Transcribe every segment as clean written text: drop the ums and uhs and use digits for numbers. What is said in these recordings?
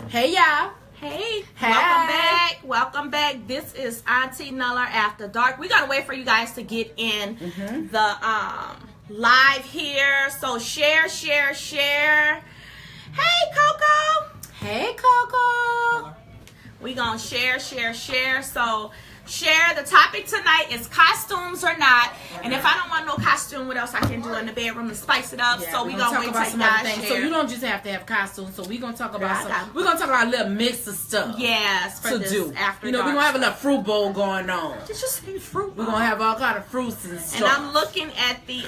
Hey y'all. Hey, Hey. welcome back. This is Auntee Nella After Dark. We gotta wait for you guys to get in the live here. So share. Hey Coco. Hey Coco. We gonna share. So share. The topic tonight is costumes or not. And if I don't want no costume, what else I can do in the bedroom to spice it up? Yeah, so we gonna talk wait about till some you other guys things. share. So you don't just have to have costumes. So we're gonna talk about Girl, we're gonna talk about a little mix of stuff. Yes, for to this do. after You know, dark we're gonna have a stuff. little fruit bowl going on. Did you say fruit? We're gonna have all kind of fruits and stuff. And I'm looking at the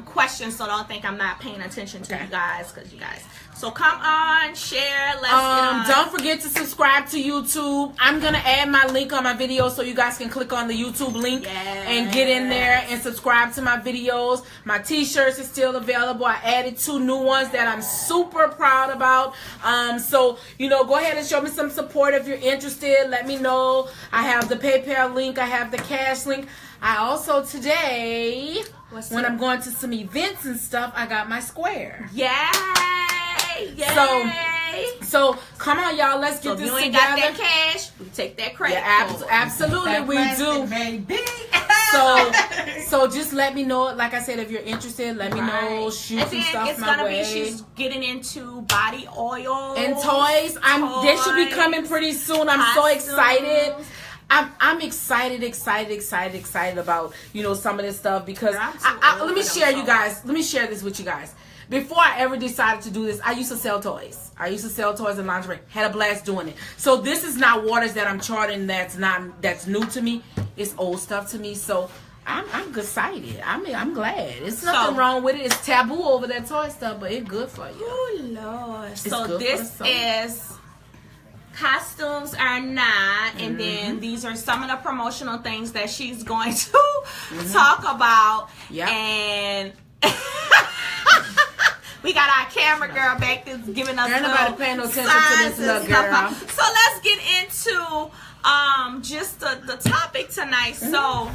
questions, so don't think I'm not paying attention to you guys, because you guys. So come on, share. Let's get on. Don't forget to subscribe to YouTube. I'm gonna add my link on my video so you guys can click on the YouTube link and get in there and subscribe to my videos. My t-shirts is still available. I added 2 new ones that I'm super proud about. So you know, go ahead and show me some support if you're interested. Let me know. I have the PayPal link. I have the cash link. I also today, when I'm going to some events and stuff, I got my square. Yay! So come on, y'all. Let's get this if you ain't together. got that cash, we take that credit. Yeah, absolutely, we do. So just let me know. Like I said, if you're interested, let me know. Shoot and some then stuff it's my gonna way. be she's getting into body oil And toys. They should be coming pretty soon. I'm so excited. I'm excited about, you know, some of this stuff because let me share this with you guys. Before I ever decided to do this, I used to sell toys. I used to sell toys and lingerie. Had a blast doing it. So this is not waters that I'm charting that's new to me. It's old stuff to me. So I'm excited. I'm glad. It's nothing wrong with it. It's taboo over that toy stuff, but it's good for you. Oh Lord. It's so good this for the soul. is costumes are not, and then these are some of the promotional things that she's going to talk about. Yep. And we got our camera girl back that's giving us nobody paying no attention to this little girl. So let's get into just the topic tonight. So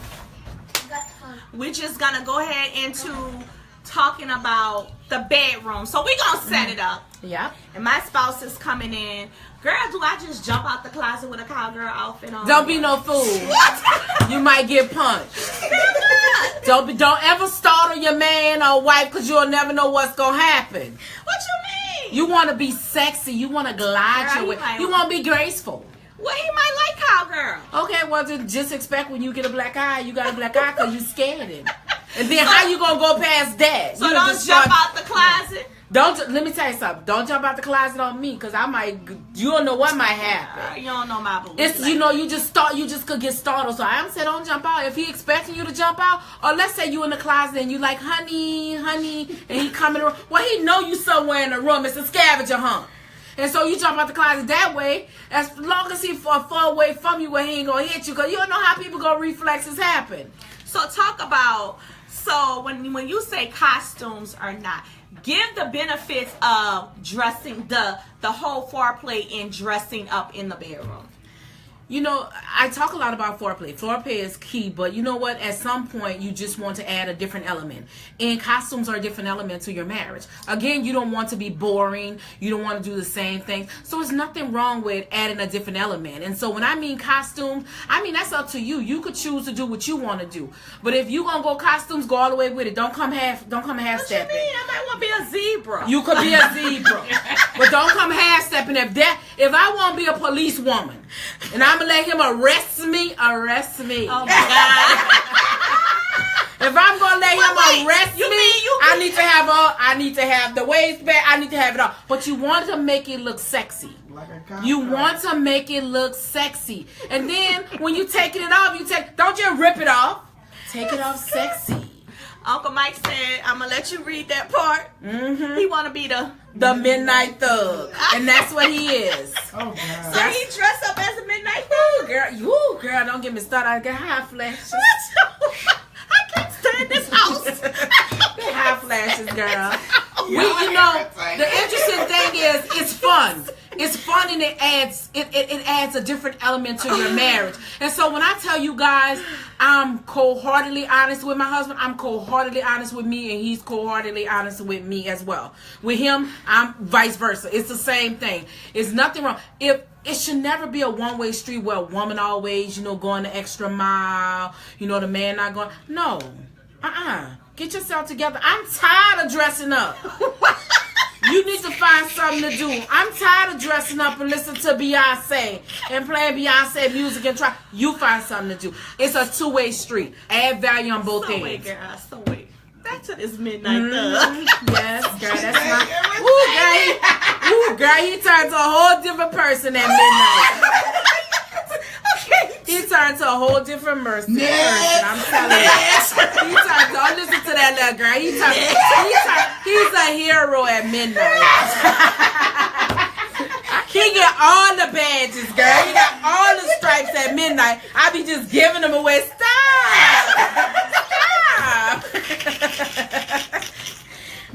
we're just gonna go ahead into talking about the bedroom. So we're gonna set it up. Yep. And my spouse is coming in. Girl, do I just jump out the closet with a cowgirl outfit on? Don't be no fool. You might get punched. Don't ever startle your man or wife, because you'll never know what's gonna happen. What you mean? You want to be sexy. You want to glide your way. You want to be graceful. Well, he might like cowgirl. Okay, well, just expect when you get a black eye, you got a black eye because you scared him. And then how you gonna go past that? So don't jump out the closet. Let me tell you something. Don't jump out the closet on me, because you don't know what might happen. You don't know my boo. It's you know, you just could get startled. So I'm saying don't jump out. If he expecting you to jump out, or let's say you in the closet and you like honey, and he coming around. Well, he know you somewhere in the room. It's a scavenger hunt. And so you jump out the closet that way, as long as he far away from you where he ain't gonna hit you, because you don't know how people gonna reflexes happen. So talk about, so when you say costumes or not, give the benefits of dressing, the whole foreplay in dressing up in the bedroom. You know, I talk a lot about foreplay. Foreplay is key, but you know what? At some point, you just want to add a different element. And costumes are a different element to your marriage. Again, you don't want to be boring. You don't want to do the same thing. So there's nothing wrong with adding a different element. And so when I mean costumes, I mean that's up to you. You could choose to do what you want to do. But if you gonna go costumes, go all the way with it. Don't come half stepping. What you mean? I might want to be a zebra. You could be a zebra, but don't come half stepping. If I want to be a police woman, and I'm gonna let him arrest me. Oh my God! If I'm gonna let him arrest me, I need to have the waistband. I need to have it all. But you want to make it look sexy. You want to make it look sexy, and then when you taking it off, don't just rip it off. Take it off sexy. Uncle Mike said, I'm gonna let you read that part. He want to be the midnight thug, and that's what he is. Oh God! So he dressed up as a midnight thug. Girl, don't get me started. I got high flashes. I can't stand this house. High flashes, girl. The interesting thing thing is, it's fun. It's fun, and it adds a different element to your marriage. And so when I tell you guys, I'm cold-heartedly honest with my husband, I'm cold-heartedly honest with me, and he's cold-heartedly honest with me as well. With him, I'm vice versa. It's the same thing. It's nothing wrong. It should never be a one-way street where a woman always, going the extra mile, the man not going. No. Get yourself together. I'm tired of dressing up. You need to find something to do. I'm tired of dressing up and listening to Beyonce and playing Beyonce music and try. You find something to do. It's a two-way street. Add value on both ends. Wait, girl. So wait. Back to this midnight thug. Yes, girl. That's my. Girl, he turned to a whole different person at midnight. He turned to a whole different person. I'm telling you. He turned. Don't listen to that little girl. He's a hero at midnight. He get all the badges, girl. He got all the stripes at midnight. I be just giving them away. Stop.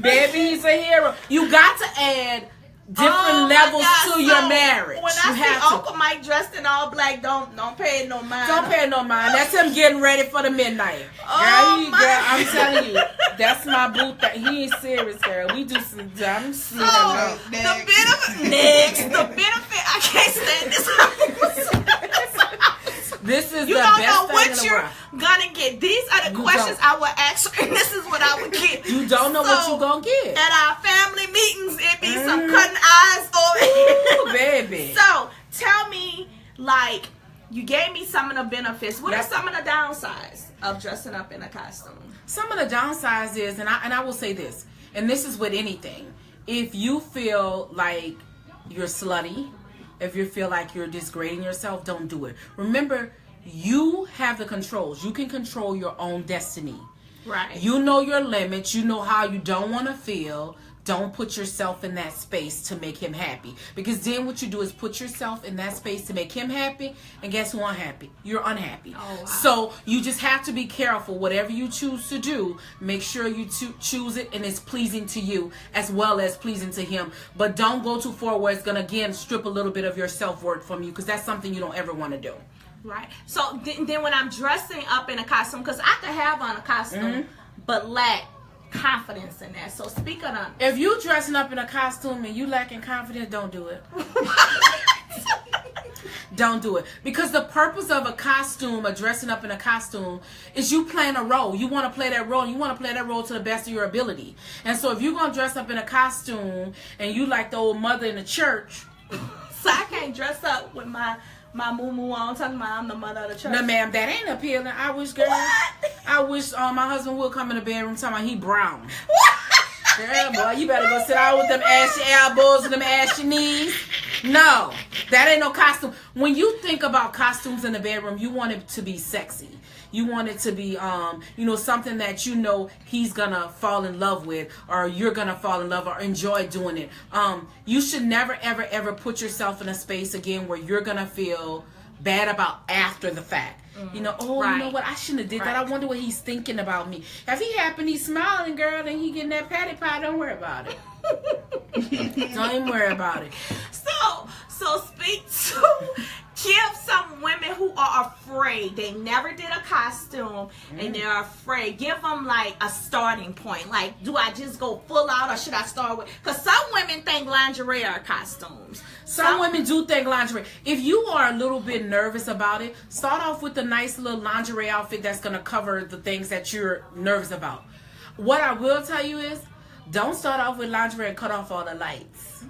Baby, he's a hero. You got to add different levels to your marriage. When I see Uncle Mike dressed in all black, don't pay no mind. Don't pay no mind. That's him getting ready for the midnight. Girl, I'm telling you, that's my boo. He ain't serious, girl. We do some dumb shit. The benefit. I can't stand this. This is you the don't best know thing what in the you're world. Gonna get. These are the questions I will ask you, and this is what I would get. You don't know what you're gonna get. At our family meetings, it be some cutting eyes over here. Baby. So tell me, you gave me some of the benefits. What are some of the downsides of dressing up in a costume? Some of the downsides is, and I will say this, and this is with anything. If you feel like you're slutty, if you feel like you're degrading yourself, don't do it. Remember, you have the controls. You can control your own destiny. Right. You know your limits. You know how you don't want to feel. Don't put yourself in that space to make him happy. Because then what you do is put yourself in that space to make him happy. And guess who unhappy? You're unhappy. Oh, wow. So you just have to be careful. Whatever you choose to do, make sure you choose it and it's pleasing to you as well as pleasing to him. But don't go too far where it's going to, again, strip a little bit of your self-worth from you. Because that's something you don't ever want to do. Right. So then when I'm dressing up in a costume, because I could have on a costume, but lack confidence in that. So speak on that. If you dressing up in a costume and you lacking confidence, don't do it. Don't do it. Because the purpose of a costume, or dressing up in a costume, is you playing a role. You want to play that role. You want to play that role to the best of your ability. And so if you're going to dress up in a costume and you like the old mother in the church. So I can't dress up with my moo-moo on, talking about I'm the mother of the church. No, ma'am, that ain't appealing. I wish, girl. What? I wish my husband would come in the bedroom talking about he brown. What? Girl, boy, you better go sit down with them ashy elbows and them ashy knees. No, that ain't no costume. When you think about costumes in the bedroom, you want it to be sexy. You want it to be, something that he's gonna fall in love with, or you're gonna fall in love or enjoy doing it. You should never, ever, ever put yourself in a space again where you're gonna feel bad about after the fact. You know what? I shouldn't have did that. I wonder what he's thinking about me. If he happen, he's smiling, girl, and he getting that patty pie. Don't worry about it. Don't even worry about it. So speak to give some women who are afraid. They never did a costume and they're afraid. Give them like a starting point. Like, do I just go full out or should I start with? Because some women think lingerie are costumes. Some women do think lingerie. If you are a little bit nervous about it, start off with a nice little lingerie outfit that's going to cover the things that you're nervous about. What I will tell you is, don't start off with lingerie and cut off all the lights.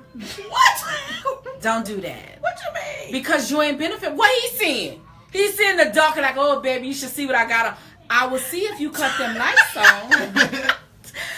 What? Don't do that. What you mean? Because you ain't benefit. What he seeing? He's seeing the dark and like, oh, baby, you should see what I got on. I will see if you cut them lights on.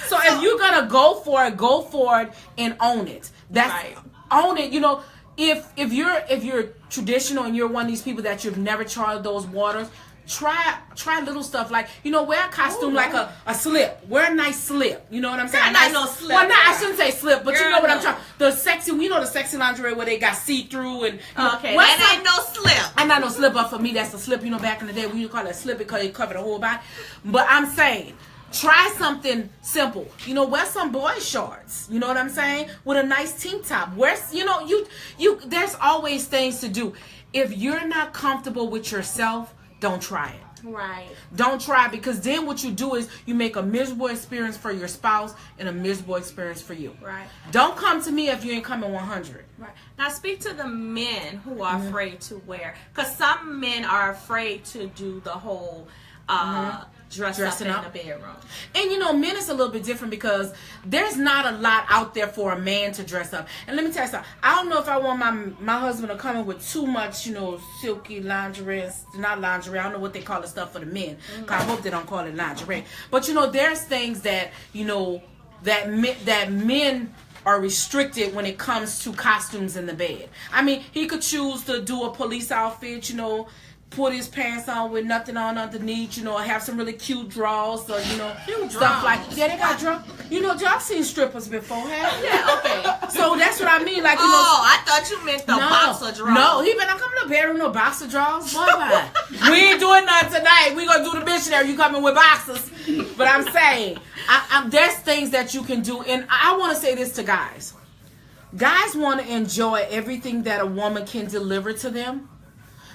So if you're going to go for it and own it. That's right. Own it. You know, if you're traditional and you're one of these people that you've never tried those waters, try little stuff like, wear a costume like a slip. Wear a nice slip. You know what I'm saying? Not no slip. Well, I shouldn't say slip, but you know what I'm trying. The sexy lingerie where they got see-through and okay, that ain't no slip. I'm not no slip, but for me that's a slip. Back in the day we used to call it a slip because it covered the whole body. But I'm saying, Try something simple. You know, wear some boy shorts. You know what I'm saying? With a nice tank top. There's always things to do. If you're not comfortable with yourself, don't try it. Right. Don't try, because then what you do is you make a miserable experience for your spouse and a miserable experience for you. Right. Don't come to me if you ain't coming 100. Right. Now speak to the men who are afraid to wear, because some men are afraid to do the whole dressing up in the bedroom. And you know, men is a little bit different because there's not a lot out there for a man to dress up. And let me tell you something. I don't know if I want my husband to come in with too much, you know, silky lingerie. Not lingerie. I don't know what they call the stuff for the men. I hope they don't call it lingerie. But you know, there's things that, you know, that men are restricted when it comes to costumes in the bed. I mean, he could choose to do a police outfit, you know, put his pants on with nothing on underneath, you know, have some really cute drawers, or, you know, stuff like that. Yeah, they got drawers. You know, y'all seen strippers before, have you? Yeah, okay. So that's what I mean. Like, you know. Oh, I thought you meant the boxer drawers. No, he better not come to the bedroom with no boxer drawers. Boy, bye. We ain't doing nothing tonight. We gonna do the missionary. You coming with boxers. But I'm saying, there's things that you can do. And I want to say this to guys. Guys want to enjoy everything that a woman can deliver to them,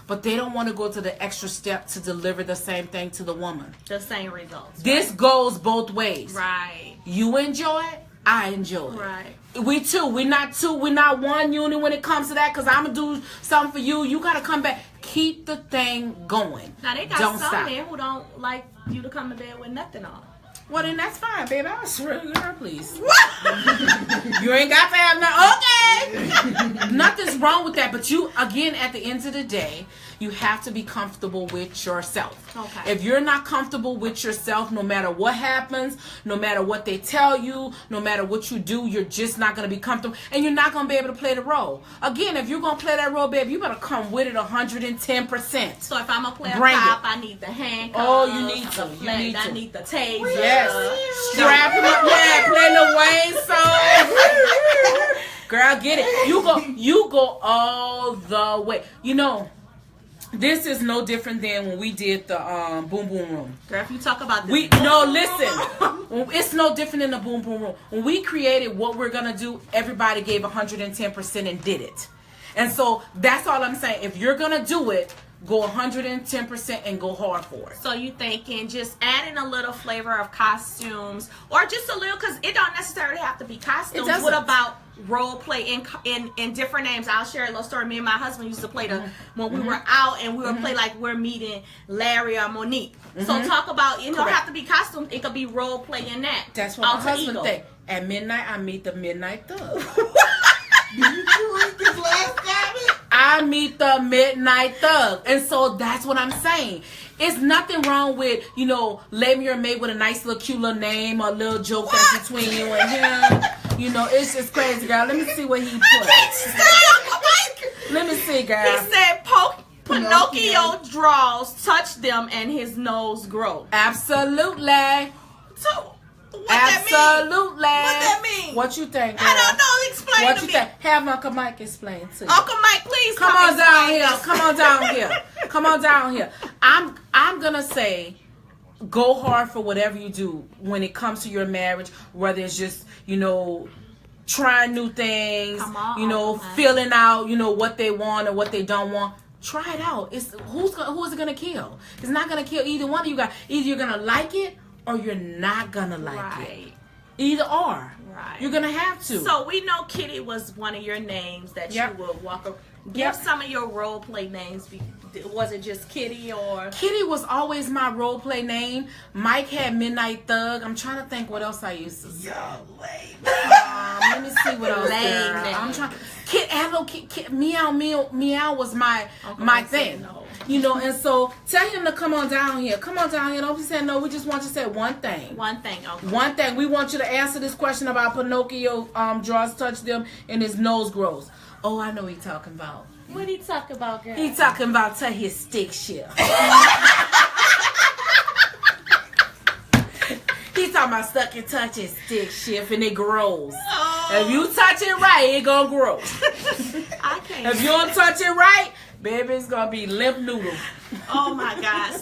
but they don't want to go to the extra step to deliver the same thing to the woman. The same results. This goes both ways. Right. You enjoy it, I enjoy it. Right. We two. We're not one unit when it comes to that, because I'm going to do something for you. You got to come back. Keep the thing going. Now, they got some men who don't like you to come to bed with nothing on. Well, then that's fine, baby. I'll swear to her, please. You ain't got to have nothing. Okay. Nothing's wrong with that. But you, again, at the end of the day, you have to be comfortable with yourself. Okay. If you're not comfortable with yourself, no matter what happens, no matter what they tell you, no matter what you do, you're just not going to be comfortable. And you're not going to be able to play the role. Again, if you're going to play that role, baby, you better come with it 110%. So if I'm going to play a cop, I need the handcuffs. Oh, you need to. I need the taser. Yes. Strap him up. Yeah, play the Wayne song. Girl, get it. You go all the way. You know, this is no different than when we did the Boom Boom Room. Girl, if you talk about this, listen. It's no different than the Boom Boom Room. When we created what we're gonna do, everybody gave 110% and did it. And so that's all I'm saying. If you're gonna do it, go 110% and go hard for it. So you thinking just adding a little flavor of costumes, or just a little, because it don't necessarily have to be costumes. What about role play in different names? I'll share a little story. Me and my husband used to play when we were out, and we would play like we're meeting Larry or Monique. So talk about, it don't have to be costumes. It could be role play in that. That's what my husband think. At midnight, I meet the Midnight Thug. Did you drink this last time? I meet the Midnight Thug. And so that's what I'm saying. It's nothing wrong with, you know, label your mate with a nice little cute little name or a little joke that's between you and him. You know, it's just crazy, girl. Let me see what he put. Let me see, girl. He said Pinocchio draws touch them and his nose grow. Absolutely. So Absolutely. What that mean? What you think, girl? I don't know. Explain what to you me. Think? Have Uncle Mike explain to you. Uncle Mike, please come on down here. Come on down here. Come on down here. I'm gonna say, go hard for whatever you do when it comes to your marriage. Whether it's just, you know, trying new things, you know, filling out, you know, what they want or what they don't want. Try it out. Who is it gonna kill? It's not gonna kill either one of you guys. Either you're gonna like it or you're not gonna like it. Either or. Right. You're gonna have to. So we know Kitty was one of your names that you would walk around. Give some of your role play names. Was it just Kitty or? Kitty was always my role play name. Mike had Midnight Thug. I'm trying to think what else I used to say. Let me see what else. I'm trying. Meow was my thing. No. You know, and so tell him to come on down here. Come on down here. Don't be saying no. We just want you to say one thing. One thing. Okay. One thing. We want you to answer this question about Pinocchio draws touch them and his nose grows. Oh, I know what he talking about. What he talking about, girl? He talking about to his stick shift. He talking about stuck and touch his stick shift and it grows. Oh. If you touch it right, it gonna grow. I can't. If you don't touch it right, baby, it's gonna be limp noodle. Oh my God.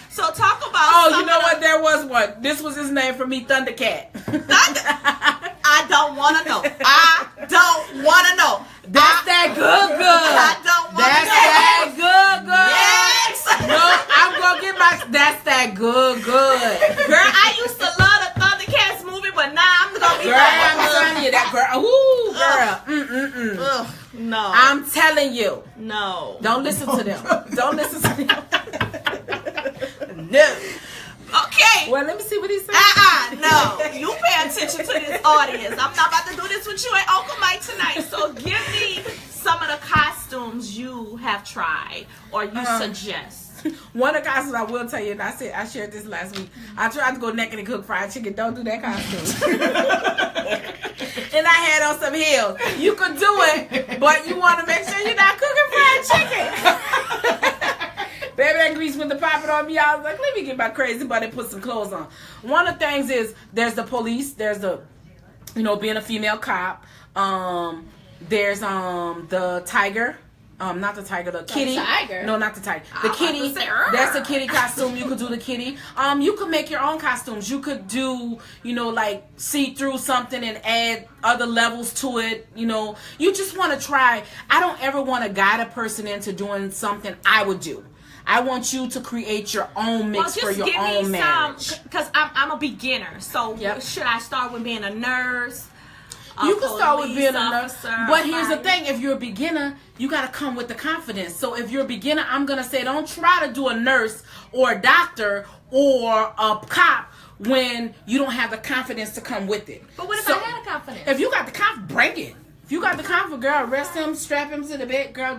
So So talk about. Oh, you know what? There was one. This was his name for me, Thundercat. I don't want to know. I don't want to know. That's that good. I don't want to know. That's that good. Yes. No, I'm gonna get my. That's that good. Girl, I used to love the Thundercats movie, but now I'm gonna be. Girl, I'm telling you that girl. Ooh, girl. Ugh, no. I'm telling you. No. Don't listen to them. Don't listen to them. No. Okay. Well, let me see what he said. No. You pay attention to this audience. I'm not about to do this with you and Uncle Mike tonight. So give me some of the costumes you have tried or you suggest. One of the costumes I will tell you, and I shared this last week. I tried to go naked and cook fried chicken. Don't do that costume. And I had on some heels. You could do it, but you want to make sure you're not cooking fried chicken. Baby, that grease went to popping on me. I was like, let me get my crazy butt and put some clothes on. One of the things is there's the police. There's the, being a female cop. There's the tiger. Not the tiger, the kitty. The tiger? No, not the tiger. The kitty. That's a kitty costume. You could do the kitty. You could make your own costumes. You could do, like see through something and add other levels to it. You just want to try. I don't ever want to guide a person into doing something I would do. I want you to create your own mix for your own marriage. Because I'm a beginner. So should I start with being a nurse? You can start with being a nurse. But here's the thing. If you're a beginner, you got to come with the confidence. So if you're a beginner, I'm going to say don't try to do a nurse or a doctor or a cop when you don't have the confidence to come with it. But what if I had a confidence? If you got the confidence, bring it. If you got the confidence, girl, arrest him, strap him to the bed. Girl,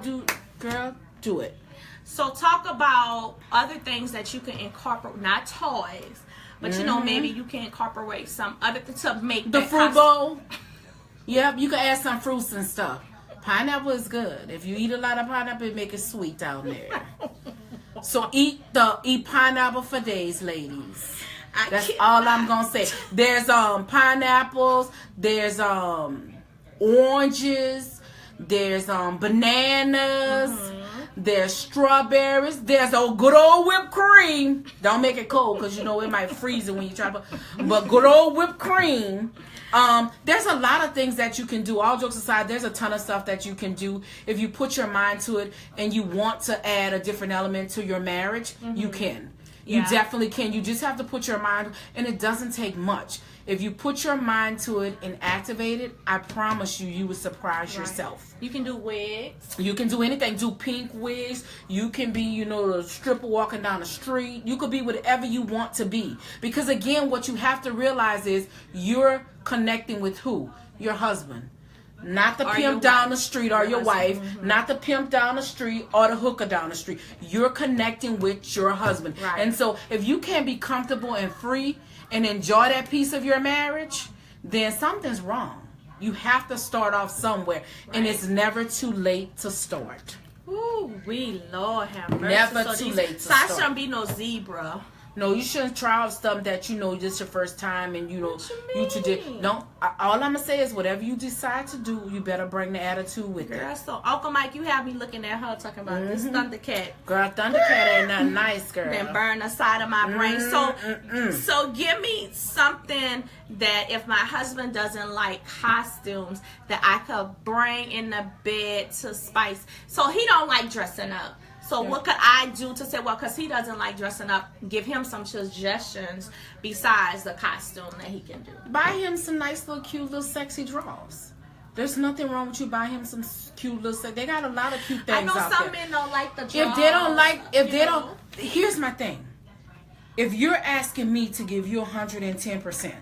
do it. So talk about other things that you can incorporate, not toys, but maybe you can incorporate some other things to make the fruit bowl. Yep, you can add some fruits and stuff. Pineapple is good. If you eat a lot of pineapple, it make it sweet down there. So eat pineapple for days, ladies. That's all I'm gonna say. There's pineapples. There's oranges. There's bananas. There's strawberries. There's good old whipped cream. Don't make it cold because it might freeze it when you try to. But good old whipped cream. There's a lot of things that you can do. All jokes aside, there's a ton of stuff that you can do. If you put your mind to it and you want to add a different element to your marriage, you can. You definitely can. You just have to put your mind, and it doesn't take much. If you put your mind to it and activate it, I promise you would surprise yourself. You can do wigs. You can do anything. Do pink wigs. You can be, a stripper walking down the street. You could be whatever you want to be. Because again, what you have to realize is you're connecting with who? Your husband. Not the pimp down the street or your wife. Not the pimp down the street or the hooker down the street. You're connecting with your husband. Right. And so if you can't be comfortable and free and enjoy that piece of your marriage, then something's wrong. You have to start off somewhere. Right. And it's never too late to start. Ooh, Lord have mercy. Never too late to start. I shouldn't be no zebra. No, you shouldn't try out stuff that this your first time and you did. No, all I'm gonna say is whatever you decide to do, you better bring the attitude with it. So Uncle Mike, you have me looking at her talking about this Thundercat. Girl, Thundercat ain't nothing nice, girl. Then burn the side of my brain. So give me something that if my husband doesn't like costumes that I could bring in the bed to spice. So he don't like dressing up. So what could I do to say, because he doesn't like dressing up, give him some suggestions besides the costume that he can do? Buy him some nice little cute little sexy drawers. There's nothing wrong with you buying him some cute little they got a lot of cute things out there. I know some men don't like the drawers. If they don't, here's my thing. If you're asking me to give you 110%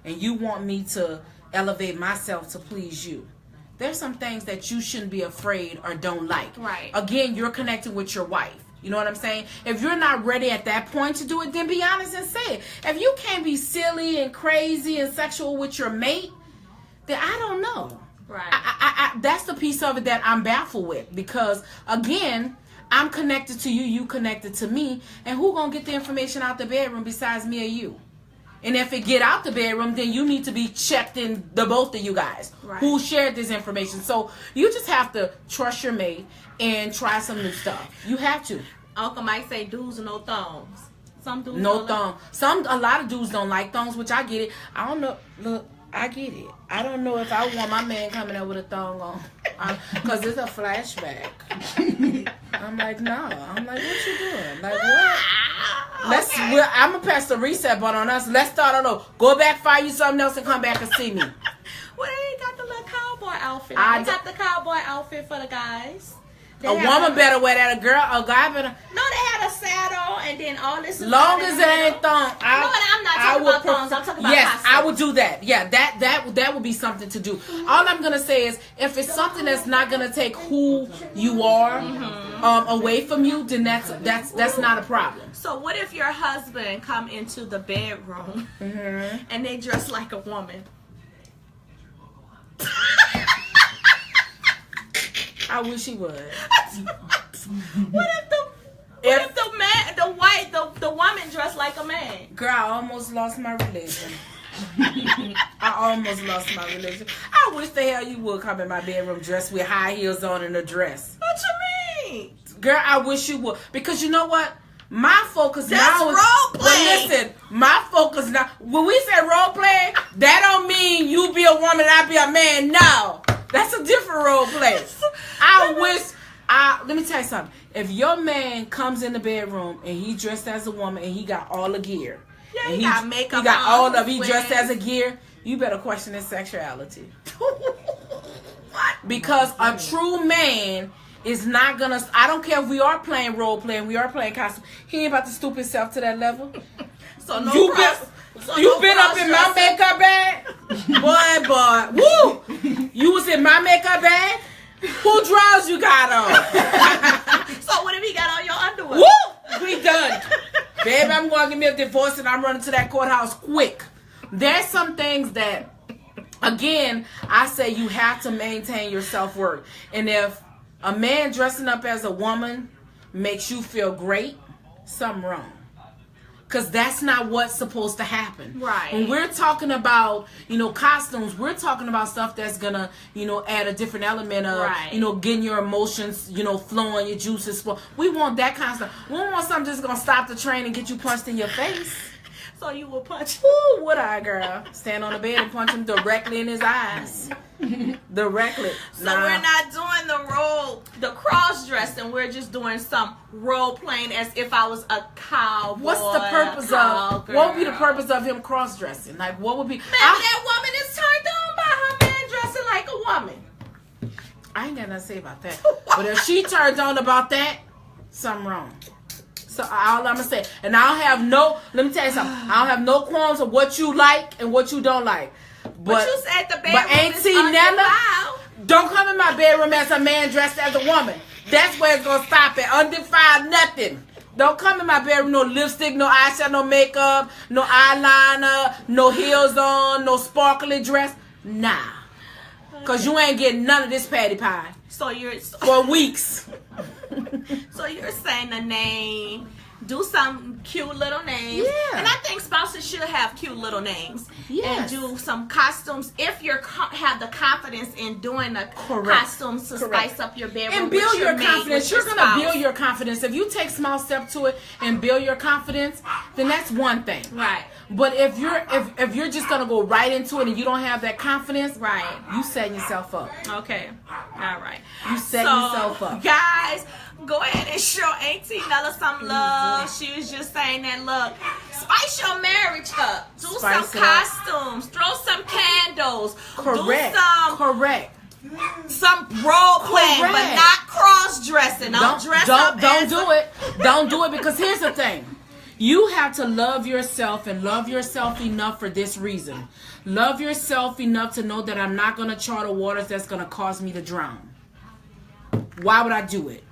and you want me to elevate myself to please you, there's some things that you shouldn't be afraid or don't like. Right. Again, you're connected with your wife. You know what I'm saying? If you're not ready at that point to do it, then be honest and say it. If you can't be silly and crazy and sexual with your mate, then I don't know. Right. I that's the piece of it that I'm baffled with. Because, again, I'm connected to you, you connected to me. And who gonna get the information out the bedroom besides me or you? And if it get out the bedroom, then you need to be checked in, the both of you guys. Right. Who shared this information. So you just have to trust your mate and try some new stuff. You have to. Uncle Mike say do's and no thongs. Some dudes no thong. A lot of dudes don't like thongs, which I get it. I don't know. Look, I get it. I don't know if I want my man coming out with a thong on, because it's a flashback. I'm like, no. I'm like, what you doing? Like, what? I'm gonna press the reset button on us. Let's start on. Go back, find you something else, and come back and see me. Well, they got the little cowboy outfit. They got the cowboy outfit for the guys. A woman better wear that. A guy better. No, they had a saddle and then all this. Long as it ain't thong. I'm not talking about thongs. I'm talking about costumes. I would do that. Yeah, that would be something to do. All I'm gonna say is, if it's something that's not gonna take who you are away from you, then that's not a problem. So what if your husband come into the bedroom and they dress like a woman? I wish he would. What if the woman dressed like a man? Girl, I almost lost my religion. I wish the hell you would come in my bedroom dressed with high heels on and a dress. What you mean? Girl, I wish you would. Because you know what? My focus now is role play. But listen, my focus now, when we say role play, that don't mean you be a woman and I be a man. No. That's a different role play. Let me tell you something. If your man comes in the bedroom and he dressed as a woman and he got all the gear, he got makeup, he got all of, he dressed as a gear, you better question his sexuality. What? Because a true man is not gonna. I don't care if we are playing role play and we are playing costume. He ain't about to stoop himself to that level. So no you been up in my makeup bag? Boy. Woo! You was in my makeup bag? Who drawers you got on? So what if he got on your underwear? Woo! We done. Baby, I'm going to give me a divorce and I'm running to that courthouse quick. There's some things that, again, I say you have to maintain your self-worth. And if a man dressing up as a woman makes you feel great, something wrong. Because that's not what's supposed to happen. Right. When we're talking about, costumes, we're talking about stuff that's going to, add a different element of, getting your emotions, flowing, your juices flowing. We want that kind of stuff. We don't want something that's going to stop the train and get you punched in your face. So you will punch him? Ooh, would I, girl? Stand on the bed and punch him directly in his eyes. Directly. So we're not doing the cross-dressing. We're just doing some role-playing as if I was a cowboy. What's the purpose of, what would be the purpose of him cross-dressing? Like, what would be... Maybe that woman is turned on by her man dressing like a woman. I ain't got nothing to say about that. But if she turned on about that, something wrong. So all I'm gonna say, and let me tell you something. I don't have no qualms of what you like and what you don't like. But you said the bedroom Auntee Nella, don't come in my bedroom as a man dressed as a woman. That's where it's gonna stop at. Undefiled nothing. Don't come in my bedroom, no lipstick, no eyeshadow, no makeup, no eyeliner, no heels on, no sparkly dress. Nah. Cause you ain't getting none of this patty pie. For weeks. So you're saying the name, do some cute little names. Yeah. And I think spouses should have cute little names. Yes. And do some costumes if you have the confidence in doing the costumes to spice up your bedroom. And build your confidence. You're going to build your confidence. If you take small steps to it and build your confidence, then that's one thing. Right. But if you're just going to go right into it and you don't have that confidence, you setting yourself up. Okay. All right. You setting yourself up. Guys, go ahead and show Auntee Nella some love. She was just saying that, look, spice your marriage up. Do some costumes. Throw some candles. Correct. Some role playing, but not cross-dressing. Don't dress up. Don't do it. Don't do it, because here's the thing. You have to love yourself and love yourself enough for this reason. Love yourself enough to know that I'm not going to charter waters that's going to cause me to drown. Why would I do it?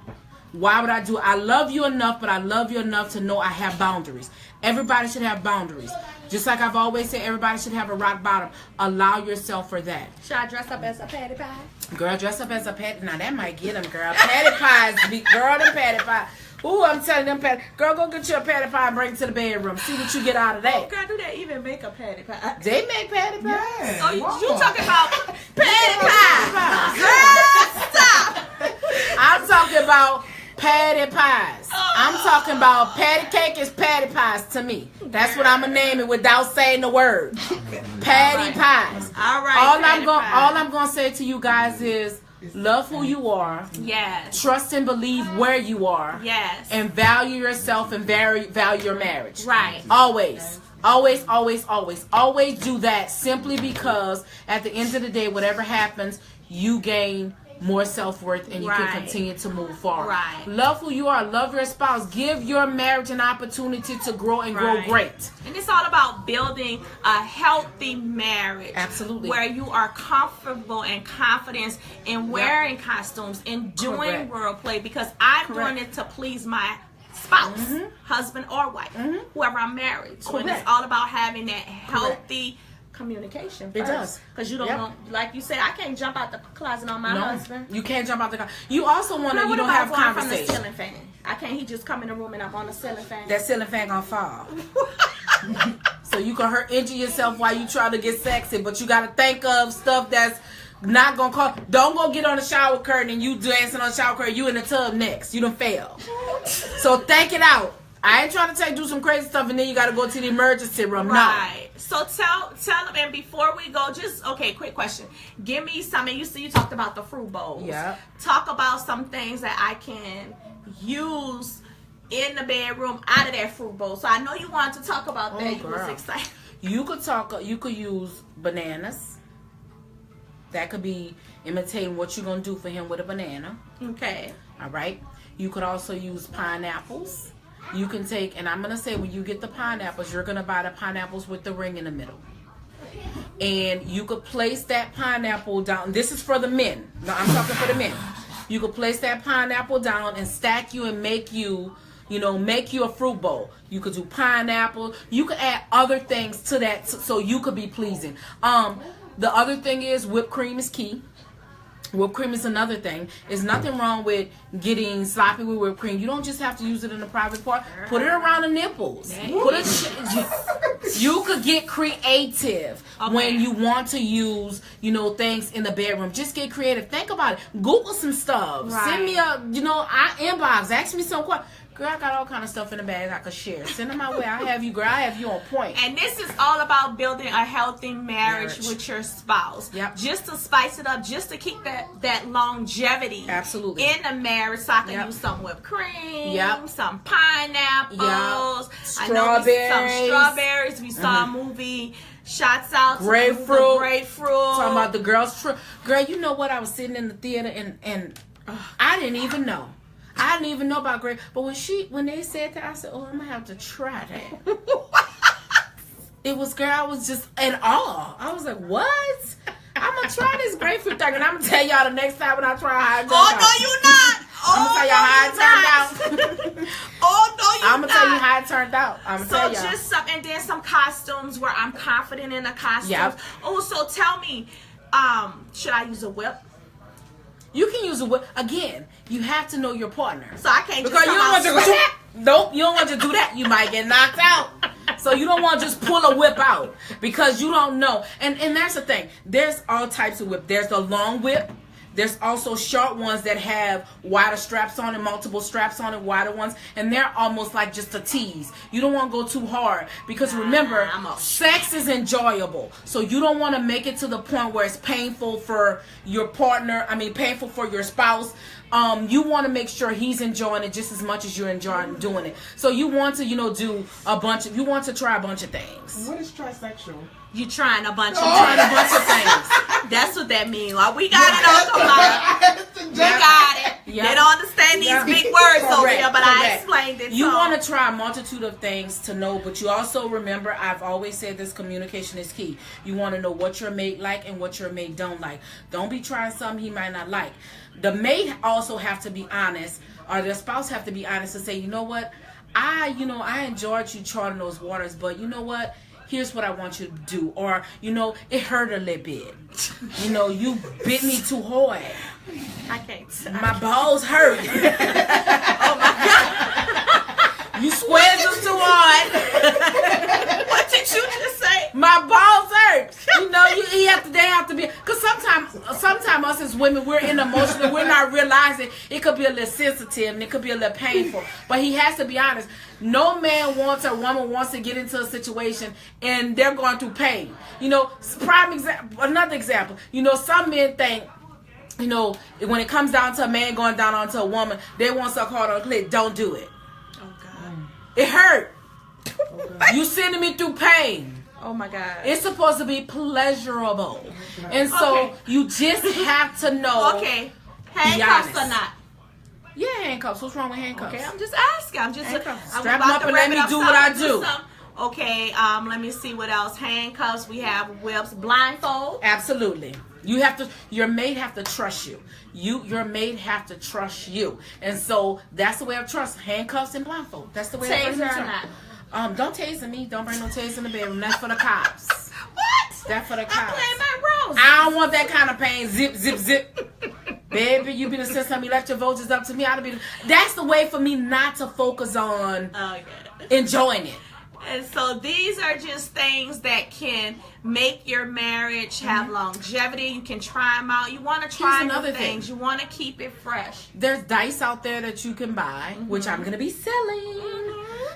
Why would I do it? I love you enough, but I love you enough to know I have boundaries. Everybody should have boundaries. Just like I've always said, everybody should have a rock bottom. Allow yourself for that. Should I dress up as a patty pie? Girl, dress up as a patty. Now, that might get them, girl. Patty pies. Girl, them patty pie. Ooh, I'm telling them, patty. Girl, go get you a patty pie and bring it to the bedroom. See what you get out of that. Oh, girl, do they even make a patty pie? They make patty pies. Yeah, oh, you talking about patty pie? Girl, stop. I'm talking about patty pies. Oh, I'm talking about patty cake is patty pies to me. That's what I'm gonna name it without saying the word. Patty pies. All right. All I'm gonna say to you guys is love who you are. Yes. Trust and believe where you are. Yes. And value yourself and value your marriage. Right. Always. Always, always, always. Always do that simply because at the end of the day, whatever happens, you gain more self-worth and you can continue to move forward. Right. Love who you are. Love your spouse. Give your marriage an opportunity to grow and grow great. And it's all about building a healthy marriage. Absolutely. Where you are comfortable and confident in wearing costumes and doing role play, because I'm doing it to please my spouse, husband or wife, whoever I'm married to. And it's all about having that healthy communication first. It does. Because you don't want, like you said, I can't jump out the closet on my husband. You can't jump out the closet. You also want to, you don't have conversation. From the ceiling fan? I can't, he just come in the room and I'm on the ceiling fan. That ceiling fan gonna fall. So you can injure yourself while you try to get sexy, but you got to think of stuff that's not gonna call. Don't go get on the shower curtain and you dancing on the shower curtain. You in the tub next. You done fail. So think it out. I ain't trying to do some crazy stuff and then you got to go to the emergency room. Right. So tell them, and before we go, quick question. Give me something. You talked about the fruit bowls. Yeah. Talk about some things that I can use in the bedroom out of that fruit bowl. So I know you wanted to talk about that. You was excited. You could use bananas. That could be imitating what you're going to do for him with a banana. Okay. All right. You could also use pineapples. You can take, and I'm going to say when you get the pineapples, you're going to buy the pineapples with the ring in the middle. And you could place that pineapple down. This is for the men. No, I'm talking for the men. You could place that pineapple down and stack you and make you a fruit bowl. You could do pineapple. You could add other things to that so you could be pleasing. The other thing is whipped cream is key. Whipped cream is another thing. There's nothing wrong with getting sloppy with whipped cream. You don't just have to use it in the private part. Put it around the nipples. You could get creative when you want to use, things in the bedroom. Just get creative. Think about it. Google some stuff. Right. Send me inbox. Ask me some questions. Girl, I got all kind of stuff in the bag I could share. Send them my way. I have you, girl. I have you on point. And this is all about building a healthy marriage with your spouse. Yep. Just to spice it up, just to keep that longevity in the marriage. So I can use some whipped cream, some pineapples, some strawberries. We saw a movie. Shots out grapefruit. Talking about the girls. Girl, you know what? I was sitting in the theater and I didn't even know. I didn't even know about grape, but when they said that, I said, "Oh, I'm gonna have to try that." It was, girl, I was just in awe. I was like, "What? I'm gonna try this grapefruit thing, and I'm gonna tell y'all the next time when I try how it turned out." No, you're not. I'm gonna tell y'all how it turned out. Oh no, you're not. I'm gonna tell you how it turned out. I'm gonna tell y'all. Just and then some costumes where I'm confident in the costumes. Yep. Oh, so tell me, should I use a whip? You can use a whip. Again, you have to know your partner. So I can't because you don't want to nope, you don't want to do that. You might get knocked out. So you don't want to just pull a whip out because you don't know. And that's the thing. There's all types of whip. There's the long whip. There's also short ones that have wider straps on it, multiple straps on it, wider ones, and they're almost like just a tease. You don't want to go too hard because remember, sex is enjoyable. So you don't want to make it to the point where it's painful for your partner, painful for your spouse. You want to make sure he's enjoying it just as much as you're enjoying doing it. So you want to, you want to try a bunch of things. What is trisexual? You trying a bunch of things. That's what that means. Well, we got it on the line. We got it. Yep. They don't understand these big words over here, but I explained it. You want to try a multitude of things to know, but you also remember, I've always said this, communication is key. You want to know what your mate like and what your mate don't like. Don't be trying something he might not like. The mate also have to be honest, or the spouse have to be honest and say, you know what, I enjoyed you charting those waters, but you know what? Here's what I want you to do. Or, it hurt a little bit. You bit me too hard. I can't. My balls hurt. Oh, my God. You squared them too hard. What did you just say? My balls hurt. They have to be. Because sometimes us as women, we're in emotional. We're in our start realizing it could be a little sensitive and it could be a little painful. But he has to be honest. No man wants or woman wants to get into a situation and they're going through pain. You know, another example. You know, some men think, you know, when it comes down to a man going down onto a woman, they want to suck hard on the clit. Don't do it. Oh God. It hurt. You sending me through pain. Oh my God. It's supposed to be pleasurable. And so you just have to know. Okay. Handcuffs or not? Yeah, handcuffs. What's wrong with handcuffs? Okay, I'm just asking. I'm just strap them up and let me do what I do. Okay, let me see what else. Handcuffs, we have whips, blindfold. Absolutely. You have to, your mate have to trust you. Your mate have to trust you. And so that's the way of trust. Handcuffs and blindfold. That's the way of trust. Taser or not? Don't taser me. Don't bring no taser in the bedroom. That's for the cops. What? That's for the cops. I'm playing my roles. I don't want that kind of pain. Zip, zip, zip. Baby, you be the sister of me. Let your vultures up to me. That's the way for me not to focus on enjoying it. And so these are just things that can make your marriage have longevity. You can try them out. You want to try new things. You want to keep it fresh. There's dice out there that you can buy, which I'm going to be selling.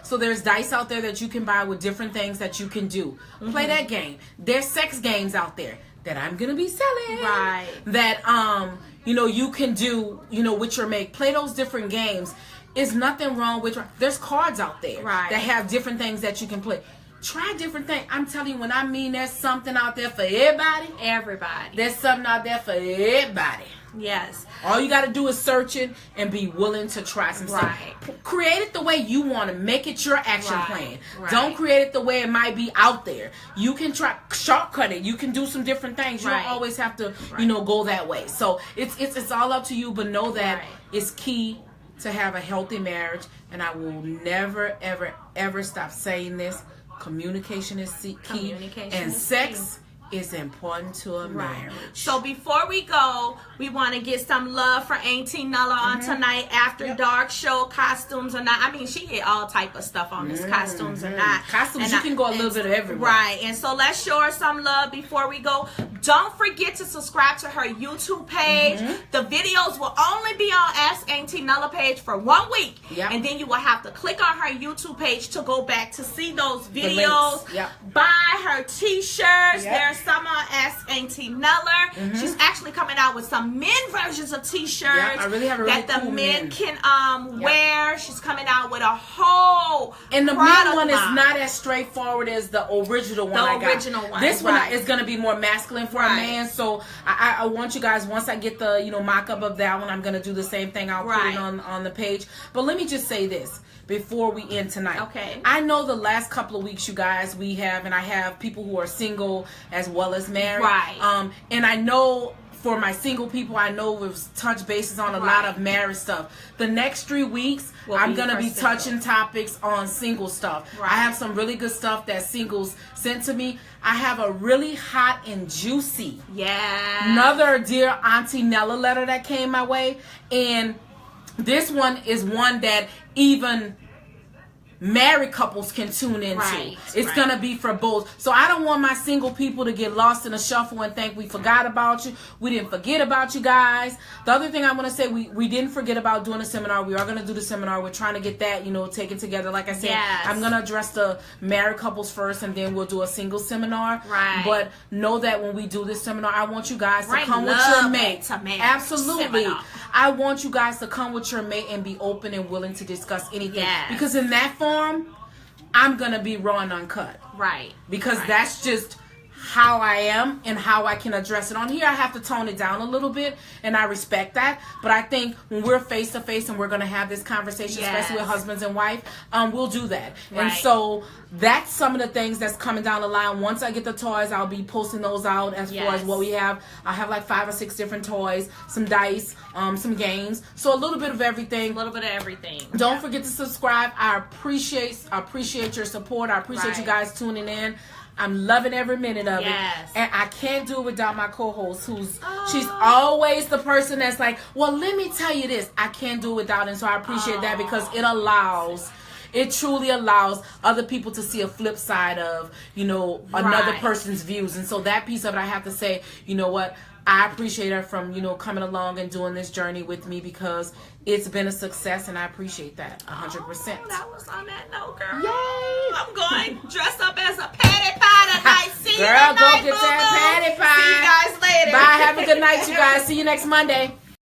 So there's dice out there that you can buy with different things that you can do. Play that game. There's sex games out there that I'm going to be selling. Right. That, you know, you can do, you know, with your mate. Play those different games. There's nothing wrong with, there's cards out there that have different things that you can play. Try different things. I'm telling you, when I mean there's something out there for everybody. Everybody. There's something out there for everybody. Yes. All you got to do is search it and be willing to try some stuff. Create it the way you want to. Make it your action plan. Don't create it the way it might be out there. You can try shortcut it. You can do some different things. You don't always have to, you know, go that way. So it's all up to you, but know that it's key to have a healthy marriage, and I will never, ever, ever stop saying this. Communication is key, and sex is important to a marriage. So before we go, we want to get some love for Auntee Nella on tonight after dark show, costumes or not. I mean, she get all type of stuff on this, costumes or not. Costumes, you can go a little bit of everywhere. Right, and so let's show her some love before we go. Don't forget to subscribe to her YouTube page. The videos will only be on Ask Auntee Nella page for 1 week. And then you will have to click on her YouTube page to go back to see those videos. Buy her t-shirts. There's some on Ask Auntee Nella. She's actually coming out with some men versions of t-shirts I really have a really that the cool men can wear. She's coming out with a whole and the men one is not as straightforward as the original one. One. This one is going to be more masculine for a man. So I want you guys, once I get the mock-up of that one, I'm going to do the same thing. I'll put it on the page. But let me just say this before we end tonight. Okay. I know the last couple of weeks, you guys, I have people who are single as well as married. And I know for my single people, I know we've touched bases on a lot of marriage stuff. The next 3 weeks, I'm going to be touching topics on single stuff. I have some really good stuff that singles sent to me. I have a really hot and juicy another Dear Auntee Nella letter that came my way. And this one is one that even married couples can tune into. It's gonna be for both. So I don't want my single people to get lost in a shuffle and think we forgot about you. We didn't forget about you guys. The other thing I want to say, we didn't forget about doing a seminar. We are gonna do the seminar. We're trying to get that, you know, taken together. Like I said, I'm gonna address the married couples first, and then we'll do a single seminar. But know that when we do this seminar, I want you guys to come with your mate. Absolutely. I want you guys to come with your mate and be open and willing to discuss anything. Because in that form, I'm gonna be raw and uncut. Because that's just how I am and how I can address it. On here, I have to tone it down a little bit, and I respect that. But I think when we're face to face and we're gonna have this conversation, especially with husbands and wife, we'll do that. And so that's some of the things that's coming down the line. Once I get the toys, I'll be posting those out as far as what we have. I have like 5 or 6 different toys, some dice, some games. So a little bit of everything. Don't forget to subscribe. I appreciate your support. I appreciate you guys tuning in. I'm loving every minute of it. And I can't do it without my co-host, she's always the person that's like, well, let me tell you this. I can't do it without it. And so I appreciate that, because it allows it truly allows other people to see a flip side of, you know, another person's views. And so that piece of it, I have to say, you know what, I appreciate her from, you know, coming along and doing this journey with me, because it's been a success, and I appreciate that 100%. Oh, that was on that note, girl. Yay! I'm going dress up as a patty pie tonight. See Girl, you tonight, go get that patty pie. See you guys later. Bye. Have a good night, you guys. See you next Monday.